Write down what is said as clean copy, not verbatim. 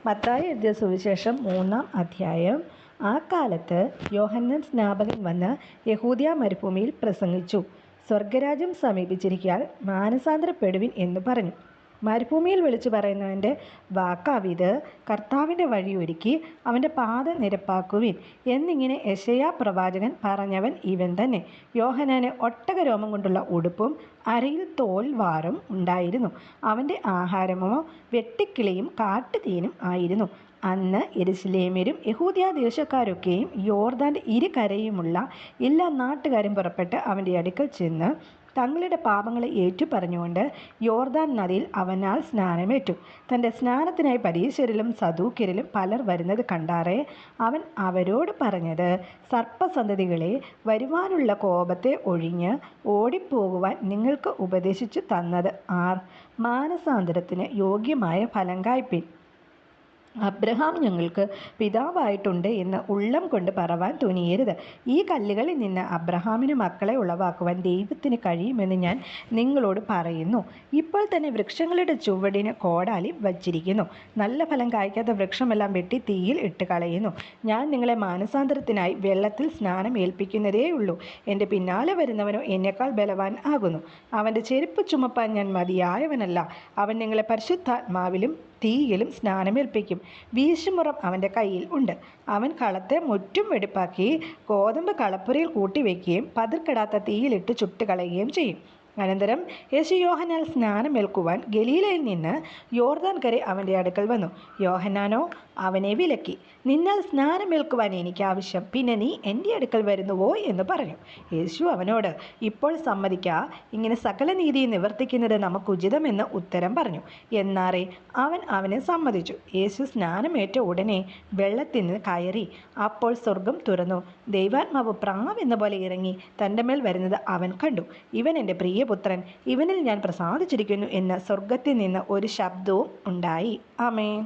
മത്തായി എഴുതിയ സുവിശേഷം 3-ാം അധ്യായം. ആ കാലത്ത് യോഹന്നാൻ സ്നാപകൻ വന്ന് യഹൂദ്യ മരുഭൂമിയിൽ പ്രസംഗിച്ചു, സ്വർഗരാജ്യം സമീപിച്ചിരിക്കയാൽ മാനസാന്തരപ്പെടുവിൻ എന്നു പറഞ്ഞു. മരുഭൂമിയിൽ വിളിച്ചു പറയുന്നവൻ്റെ വാക്കാവിത്, കർത്താവിൻ്റെ വഴിയൊരുക്കി അവൻ്റെ പാത നിരപ്പാക്കുവിൻ എന്നിങ്ങനെ യെശയ്യാ പ്രവാചകൻ പറഞ്ഞവൻ ഇവൻ തന്നെ. യോഹന്നാന് ഒട്ടകരോമം കൊണ്ടുള്ള ഉടുപ്പും അരയിൽ തോൽവാറും ഉണ്ടായിരുന്നു. അവൻ്റെ ആഹാരമോ വെട്ടുക്കിളിയും കാട്ടുതേനും ആയിരുന്നു. അന്ന് യെരുശലേമ്യരും യഹൂദ്യദേശക്കാരൊക്കെയും യോർദാൻ്റെ ഇരുകരയുമുള്ള എല്ലാ നാട്ടുകാരും പുറപ്പെട്ട് അവൻ്റെ അടുക്കൽ ചെന്ന് തങ്ങളുടെ പാപങ്ങളെ ഏറ്റുപറഞ്ഞുകൊണ്ട് യോർദാൻ നദിയിൽ അവനാൽ സ്നാനമേറ്റു. തൻ്റെ സ്നാനത്തിനായി പരീശരിലും സദൂക്യരിലും പലർ വരുന്നത് കണ്ടാറേ അവൻ അവരോട് പറഞ്ഞത്, സർപ്പസന്തതികളെ, വരുവാനുള്ള കോപത്തെ ഒഴിഞ്ഞ് ഓടിപ്പോകുവാൻ നിങ്ങൾക്ക് ഉപദേശിച്ചു തന്നത് ആർ? മാനസാന്തരത്തിന് യോഗ്യമായ ഫലം കായ്പിൻ. അബ്രഹാം ഞങ്ങൾക്ക് പിതാവായിട്ടുണ്ട് എന്ന് ഉള്ളം കൊണ്ട് പറവാൻ തുനിയരുത്. ഈ കല്ലുകളിൽ നിന്ന് അബ്രഹാമിന് മക്കളെ ഉളവാക്കുവാൻ ദൈവത്തിന് കഴിയുമെന്ന് ഞാൻ നിങ്ങളോട് പറയുന്നു. ഇപ്പോൾ തന്നെ വൃക്ഷങ്ങളുടെ ചുവടിന് കോടാലി വച്ചിരിക്കുന്നു. നല്ല ഫലം കായ്ക്കാത്ത വൃക്ഷമെല്ലാം വെട്ടി തീയിൽ ഇട്ട് കളയുന്നു. ഞാൻ നിങ്ങളെ മാനസാന്തരത്തിനായി വെള്ളത്തിൽ സ്നാനം ഏൽപ്പിക്കുന്നതേയുള്ളൂ. എൻ്റെ പിന്നാലെ വരുന്നവനോ എന്നേക്കാൾ ബലവാൻ ആകുന്നു. അവൻ്റെ ചെരുപ്പ് ചുമപ്പാൻ ഞാൻ മതിയായവനല്ല. അവൻ നിങ്ങളെ പരിശുദ്ധാത്മാവിലും തീയിലും സ്നാനമേൽപ്പിക്കും. വീശുമുറം അവൻ്റെ കയ്യിൽ ഉണ്ട്. അവൻ കളത്തെ മുറ്റും വെടിപ്പാക്കി ഗോതമ്പ് കളപ്പുരയിൽ കൂട്ടിവെക്കുകയും പതിർക്കെടാത്ത തീയിലിട്ട് ചുട്ടുകളയുകയും ചെയ്യും. അനന്തരം യേശു യോഹന്നാൻ സ്നാനമേൽക്കുവാൻ ഗലീലയിൽ നിന്ന് യോർദാൻ കരെ അവൻ്റെ അടുക്കൽ വന്നു. യോഹന്നാനോ അവനെ വിലക്കി, നിന്നാൽ സ്നാനമേൽക്കുവാൻ എനിക്ക് ആവശ്യം, പിന്നെ നീ എൻ്റെ അടുക്കൽ വരുന്നുവോ എന്ന് പറഞ്ഞു. യേശു അവനോട്, ഇപ്പോൾ സമ്മതിക്ക, ഇങ്ങനെ സകല നീതിയും നിവർത്തിക്കുന്നത് നമുക്ക് ഉചിതമെന്ന് ഉത്തരം പറഞ്ഞു. എന്നാറേ അവൻ അവനെ സമ്മതിച്ചു. യേശു സ്നാനമേറ്റ ഉടനെ വെള്ളത്തിൽ നിന്ന് കയറി. അപ്പോൾ സ്വർഗം തുറന്നു. ദൈവാത്മാവ് പ്രാവെന്ന പോലെ ഇറങ്ങി തൻ്റെ മേൽ വരുന്നത് അവൻ കണ്ടു. ഇവൻ എൻ്റെ പ്രിയപുത്രൻ, ഇവനിൽ ഞാൻ പ്രസാദിച്ചിരിക്കുന്നു എന്ന് സ്വർഗത്തിൽ നിന്ന് ഒരു ശബ്ദവും ഉണ്ടായി. ആമേൻ.